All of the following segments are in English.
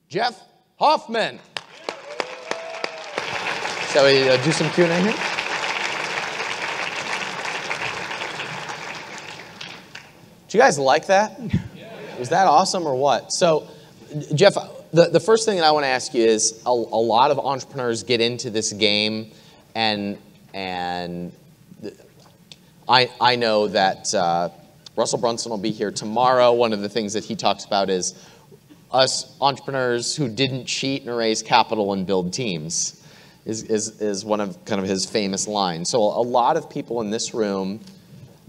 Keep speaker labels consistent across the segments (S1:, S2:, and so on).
S1: Jeff Hoffman. Shall we do some Q&A here? Did you guys like that? Was that awesome or what? So, Jeff, the first thing that I want to ask you is a lot of entrepreneurs get into this game, and I know that Russell Brunson will be here tomorrow. One of the things that he talks about is us entrepreneurs who didn't cheat and raise capital and build teams is one of kind of his famous lines. So a lot of people in this room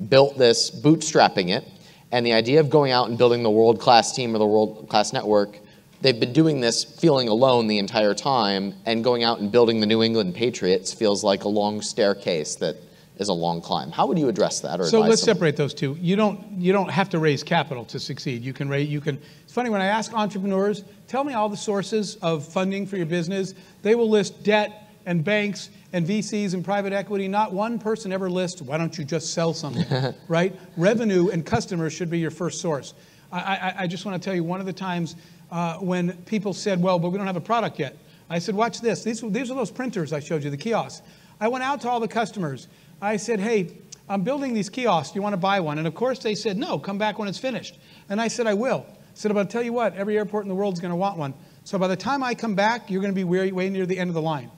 S1: built this bootstrapping it, and the idea of going out and building the world-class team or the world-class network, they've been doing this feeling alone the entire time, and going out and building the New England Patriots feels like a long staircase that is a long climb. How would you address that? Or
S2: so let's separate those two. You don't have to raise capital to succeed. You can. It's funny when I ask entrepreneurs, tell me all the sources of funding for your business. They will list debt and banks and VCs and private equity. Not one person ever lists, why don't you just sell something, right? Revenue and customers should be your first source. I just want to tell you, one of the times when people said, well, but we don't have a product yet. I said, watch this. These are those printers I showed you, the kiosks. I went out to all the customers. I said, hey, I'm building these kiosks. Do you want to buy one? And of course they said, no, come back when it's finished. And I said, I will. I said, but I'll tell you what, every airport in the world is going to want one. So by the time I come back, you're going to be way near the end of the line.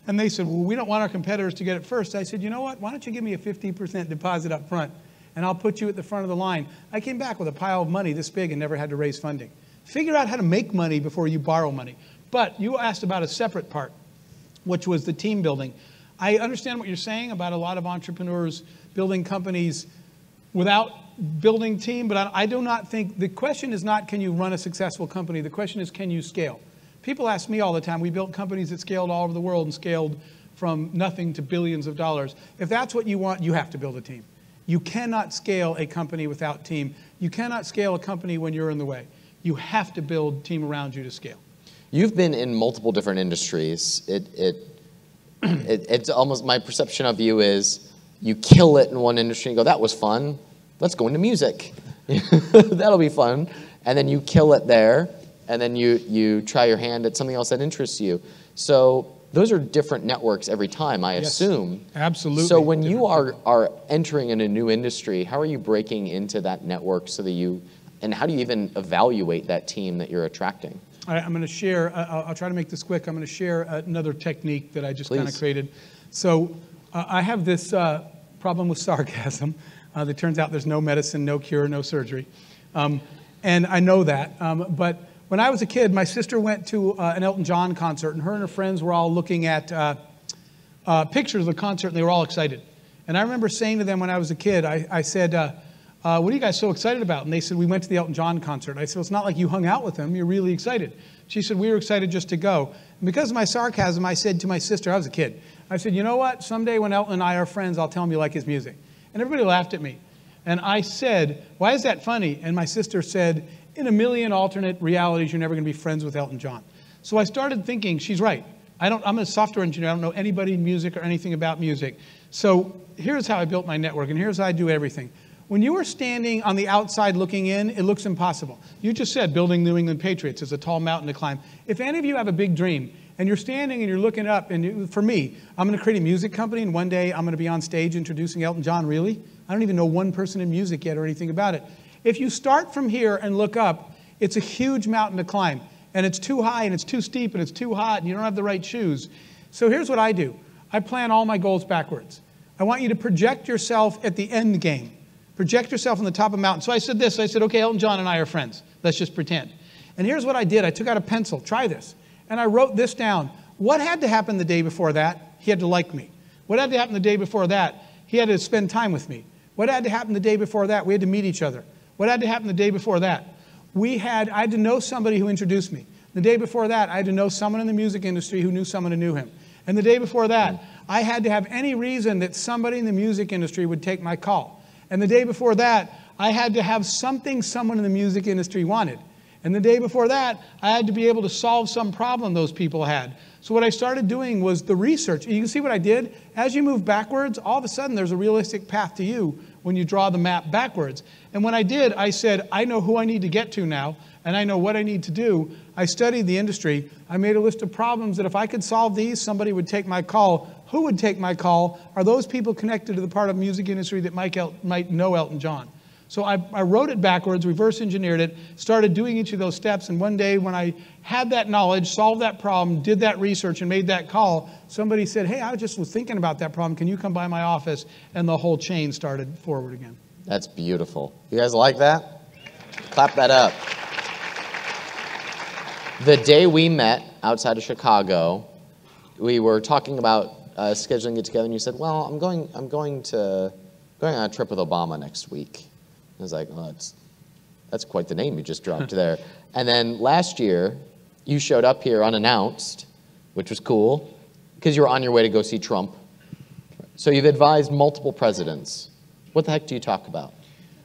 S2: And they said, well, we don't want our competitors to get it first. I said, you know what? Why don't you give me a 50% deposit up front, and I'll put you at the front of the line. I came back with a pile of money this big and never had to raise funding. Figure out how to make money before you borrow money. But you asked about a separate part, which was the team building. I understand what you're saying about a lot of entrepreneurs building companies without building team, but I do not think, the question is not can you run a successful company, the question is can you scale? People ask me all the time, we built companies that scaled all over the world and scaled from nothing to billions of dollars. If that's what you want, you have to build a team. You cannot scale a company without team. You cannot scale a company when you're in the way. You have to build team around you to scale.
S1: You've been in multiple different industries. It's almost, my perception of you is you kill it in one industry and go, that was fun. Let's go into music. That'll be fun. And then you kill it there, and then you try your hand at something else that interests you. So those are different networks every time, I assume.
S2: Absolutely.
S1: So when you are entering in a new industry, how are you breaking into that network so that and how do you even evaluate that team that you're attracting?
S2: I'm going to share, I'll try to make this quick. I'm going to share another technique that I just kind of created. So I have this problem with sarcasm. It turns out there's no medicine, no cure, no surgery. And I know that. But when I was a kid, my sister went to an Elton John concert, and her friends were all looking at pictures of the concert, and they were all excited. And I remember saying to them when I was a kid, I said, what are you guys so excited about? And they said, we went to the Elton John concert. I said, well, it's not like you hung out with him. You're really excited. She said, we were excited just to go. And because of my sarcasm, I said to my sister, I was a kid, I said, you know what? Someday when Elton and I are friends, I'll tell him you like his music. And everybody laughed at me. And I said, why is that funny? And my sister said, in a million alternate realities, you're never going to be friends with Elton John. So I started thinking, she's right. I'm a software engineer. I don't know anybody in music or anything about music. So here's how I built my network, and here's how I do everything. When you are standing on the outside looking in, it looks impossible. You just said building New England Patriots is a tall mountain to climb. If any of you have a big dream, and you're standing and you're looking up, and for me, I'm going to create a music company, and one day I'm going to be on stage introducing Elton John. Really? I don't even know one person in music yet or anything about it. If you start from here and look up, it's a huge mountain to climb. And it's too high, and it's too steep, and it's too hot, and you don't have the right shoes. So here's what I do. I plan all my goals backwards. I want you to project yourself at the end game. Project yourself on the top of a mountain. So I said this. I said, okay, Elton John and I are friends. Let's just pretend. And here's what I did. I took out a pencil. Try this. And I wrote this down. What had to happen the day before that? He had to like me. What had to happen the day before that? He had to spend time with me. What had to happen the day before that? We had to meet each other. What had to happen the day before that? I had to know somebody who introduced me. The day before that, I had to know someone in the music industry who knew someone who knew him. And the day before that, I had to have any reason that somebody in the music industry would take my call. And the day before that, I had to have something someone in the music industry wanted. And the day before that, I had to be able to solve some problem those people had. So what I started doing was the research. You can see what I did? As you move backwards, all of a sudden there's a realistic path to you when you draw the map backwards. And when I did, I said, I know who I need to get to now. and I know what I need to do. I studied the industry. I made a list of problems that if I could solve these, somebody would take my call. Who would take my call? Are those people connected to the part of the music industry that might know Elton John? So I wrote it backwards, reverse engineered it, started doing each of those steps, and one day when I had that knowledge, solved that problem, did that research, and made that call, somebody said, hey, I just was thinking about that problem. Can you come by my office? And the whole chain started forward again.
S1: That's beautiful. You guys like that? Clap that up. The day we met outside of Chicago, we were talking about scheduling it together, and you said, well, I'm going on a trip with Obama next week. I was like, oh, that's quite the name you just dropped there. And then last year, you showed up here unannounced, which was cool, because you were on your way to go see Trump. So you've advised multiple presidents. What the heck do you talk about?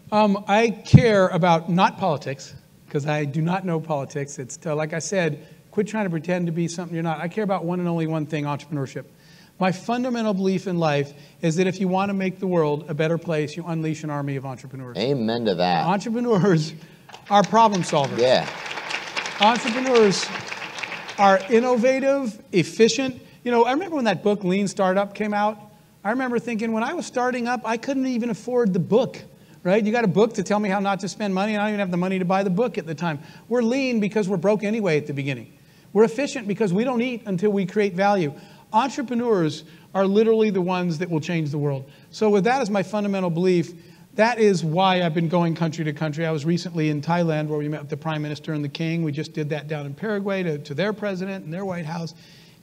S2: I care about not politics, because I do not know politics. It's like I said, quit trying to pretend to be something you're not. I care about one and only one thing, entrepreneurship. My fundamental belief in life is that if you want to make the world a better place, you unleash an army of entrepreneurs.
S1: Amen to that.
S2: Entrepreneurs are problem solvers.
S1: Yeah.
S2: Entrepreneurs are innovative, efficient. You know, I remember when that book, Lean Startup, came out. I remember thinking when I was starting up, I couldn't even afford the book, right? You got a book to tell me how not to spend money, and I don't even have the money to buy the book at the time. We're lean because we're broke anyway at the beginning. We're efficient because we don't eat until we create value. Entrepreneurs are literally the ones that will change the world. So with that as my fundamental belief, that is why I've been going country to country. I was recently in Thailand where we met with the Prime Minister and the King. We just did that down in Paraguay to their president and their White House.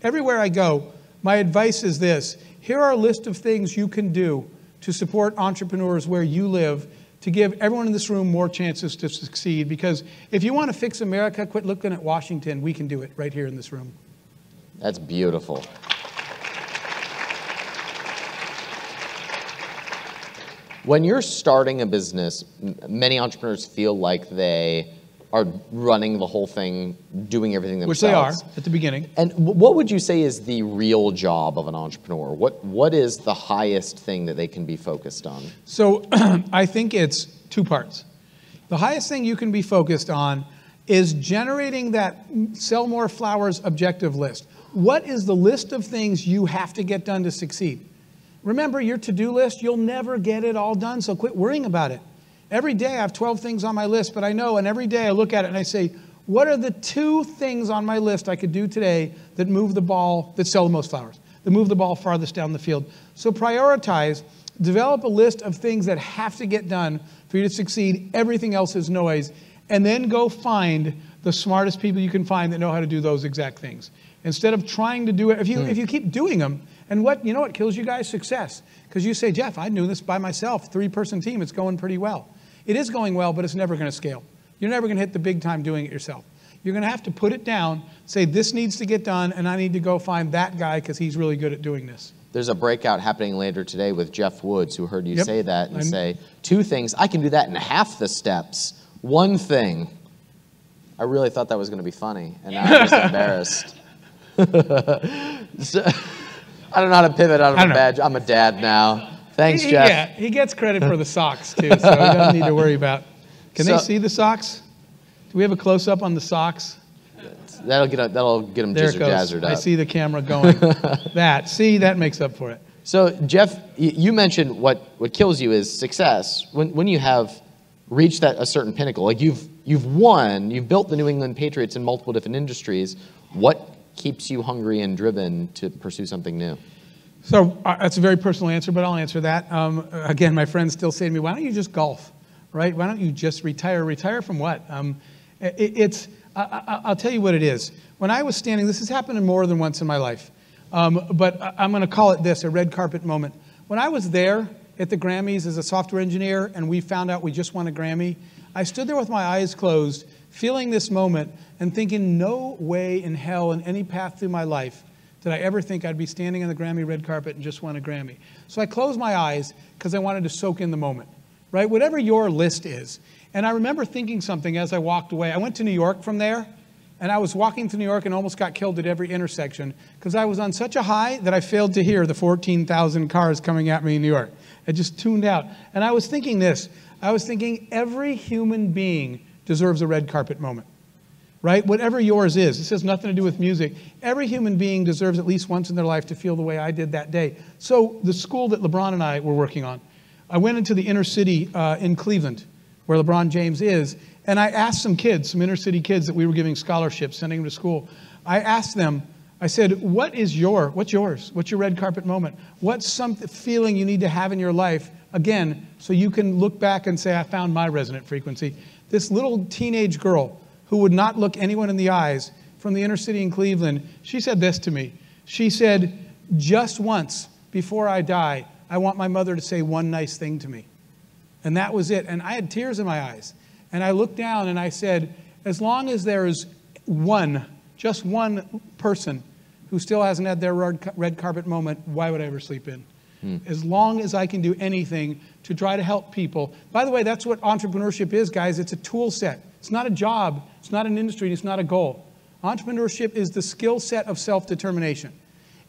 S2: Everywhere I go, my advice is this. Here are a list of things you can do to support entrepreneurs where you live, to give everyone in this room more chances to succeed. Because if you want to fix America, quit looking at Washington. We can do it right here in this room.
S1: That's beautiful. When you're starting a business, many entrepreneurs feel like they are running the whole thing, doing everything themselves.
S2: Which they are at the beginning.
S1: And what would you say is the real job of an entrepreneur? What is the highest thing that they can be focused on?
S2: So I think it's two parts. The highest thing you can be focused on is generating that sell more flowers objective list. What is the list of things you have to get done to succeed? Remember, your to-do list, you'll never get it all done, so quit worrying about it. Every day I have 12 things on my list, but I know, and every day I look at it and I say, what are the 2 things on my list I could do today that move the ball, that sell the most flowers, that move the ball farthest down the field? So prioritize, develop a list of things that have to get done for you to succeed. Everything else is noise. And then go find the smartest people you can find that know how to do those exact things. Instead of trying to do it, if you keep doing them, and you know what kills you guys? Success. Because you say, Jeff, I knew this by myself, 3-person team, it's going pretty well. It is going well, but it's never going to scale. You're never going to hit the big time doing it yourself. You're going to have to put it down, say this needs to get done, and I need to go find that guy because he's really good at doing this.
S1: There's a breakout happening later today with Jeff Woods, who heard you say that and say, 2 things, I can do that in half the steps. 1 thing. I really thought that was going to be funny, and now I'm just embarrassed. I don't know how to pivot out of a badge. I'm a dad now. Thanks, Jeff.
S2: Yeah, he gets credit for the socks, too, so he doesn't need to worry about. Can they see the socks? Do we have a close-up on the socks?
S1: That'll get them jizzer-jazzered up.
S2: I see the camera going. That makes up for it.
S1: So, Jeff, you mentioned what kills you is success. When you have reached a certain pinnacle, like you've won, you've built the New England Patriots in multiple different industries, what keeps you hungry and driven to pursue something new?
S2: So that's a very personal answer, but I'll answer that. Again, my friends still say to me, why don't you just golf, right? Why don't you just retire? Retire from what? I'll tell you what it is. When I was standing, this has happened more than once in my life, but I'm going to call it this, a red carpet moment. When I was there at the Grammys as a software engineer and we found out we just won a Grammy, I stood there with my eyes closed, feeling this moment and thinking, no way in hell in any path through my life did I ever think I'd be standing on the Grammy red carpet and just won a Grammy. So I closed my eyes because I wanted to soak in the moment, right? Whatever your list is. And I remember thinking something as I walked away. I went to New York from there, and I was walking through New York and almost got killed at every intersection because I was on such a high that I failed to hear the 14,000 cars coming at me in New York. I just tuned out. And I was thinking this. I was thinking every human being deserves a red carpet moment, right? Whatever yours is. This has nothing to do with music. Every human being deserves at least once in their life to feel the way I did that day. So the school that LeBron and I were working on, I went into the inner city in Cleveland, where LeBron James is, and I asked some kids, some inner city kids that we were giving scholarships, sending them to school. I asked them, I said, what's yours? What's your red carpet moment? What's some feeling you need to have in your life, again, so you can look back and say, I found my resonant frequency. This little teenage girl who would not look anyone in the eyes from the inner city in Cleveland, she said this to me. She said, just once before I die, I want my mother to say one nice thing to me. And that was it. And I had tears in my eyes. And I looked down and I said, as long as there is just one person who still hasn't had their red carpet moment, why would I ever sleep in? As long as I can do anything to try to help people. By the way, that's what entrepreneurship is, guys. It's a tool set. It's not a job. It's not an industry. It's not a goal. Entrepreneurship is the skill set of self-determination.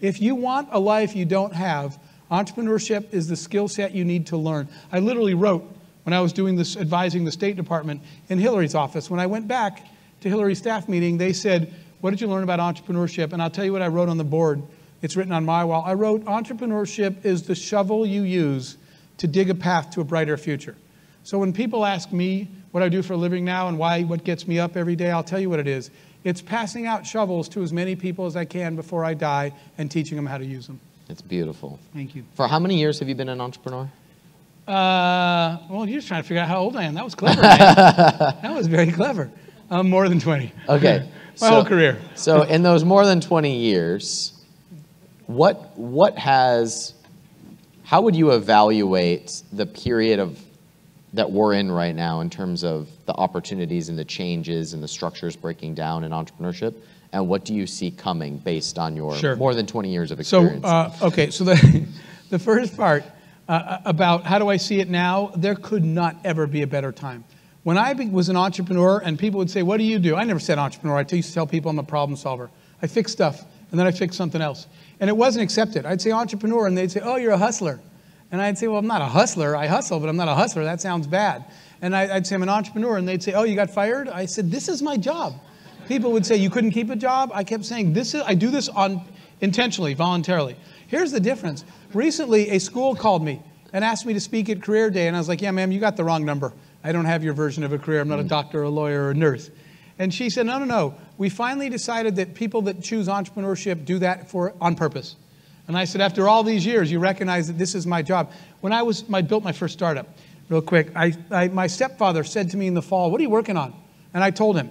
S2: If you want a life you don't have, entrepreneurship is the skill set you need to learn. I literally wrote, when I was doing this, advising the State Department in Hillary's office, when I went back to Hillary's staff meeting, they said, what did you learn about entrepreneurship? And I'll tell you what I wrote on the board. It's written on my wall. I wrote, entrepreneurship is the shovel you use to dig a path to a brighter future. So when people ask me what I do for a living now and what gets me up every day, I'll tell you what it is. It's passing out shovels to as many people as I can before I die and teaching them how to use them.
S1: It's beautiful.
S2: Thank you.
S1: For how many years have you been an entrepreneur?
S2: Well, you're just trying to figure out how old I am. That was clever, man. That was very clever. More than 20.
S1: Okay.
S2: My whole career.
S1: So in those more than 20 years, how would you evaluate the period that we're in right now in terms of the opportunities and the changes and the structures breaking down in entrepreneurship? And what do you see coming based on your more than 20 years of experience?
S2: So the first part about how do I see it now, there could not ever be a better time. When I was an entrepreneur and people would say, what do you do? I never said entrepreneur. I used to tell people I'm a problem solver. I fix stuff, and then I fix something else. And it wasn't accepted. I'd say entrepreneur, and they'd say, oh, you're a hustler. And I'd say, well, I'm not a hustler. I hustle, but I'm not a hustler. That sounds bad. And I'd say, I'm an entrepreneur. And they'd say, oh, you got fired? I said, this is my job. People would say, you couldn't keep a job? I kept saying, I do this intentionally, voluntarily. Here's the difference. Recently, a school called me and asked me to speak at Career Day. And I was like, yeah, ma'am, you got the wrong number. I don't have your version of a career. I'm not a doctor, or a lawyer, or a nurse. And she said, no. We finally decided that people that choose entrepreneurship do that on purpose. And I said, after all these years, you recognize that this is my job. When I built my first startup, real quick, my stepfather said to me in the fall, what are you working on? And I told him.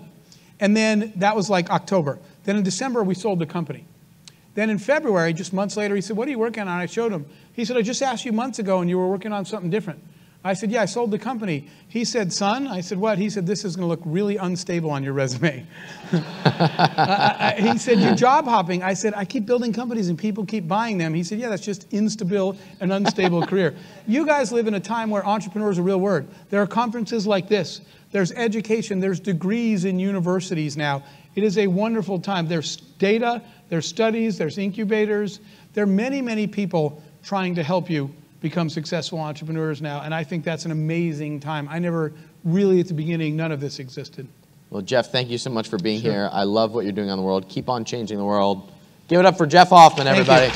S2: And then that was like October. Then in December, we sold the company. Then in February, just months later, he said, what are you working on? I showed him. He said, I just asked you months ago, and you were working on something different. I said, yeah, I sold the company. He said, son? I said, what? He said, this is going to look really unstable on your resume. He said, you're job hopping. I said, I keep building companies and people keep buying them. He said, yeah, that's just instable and unstable career. You guys live in a time where entrepreneur is a real word. There are conferences like this. There's education. There's degrees in universities now. It is a wonderful time. There's data. There's studies. There's incubators. There are many, many people trying to help you become successful entrepreneurs now, and I think that's an amazing time. I never really, at the beginning, none of this existed.
S1: Well, Jeff, thank you so much for being here. I love what you're doing on the world. Keep on changing the world. Give it up for Jeff Hoffman, everybody.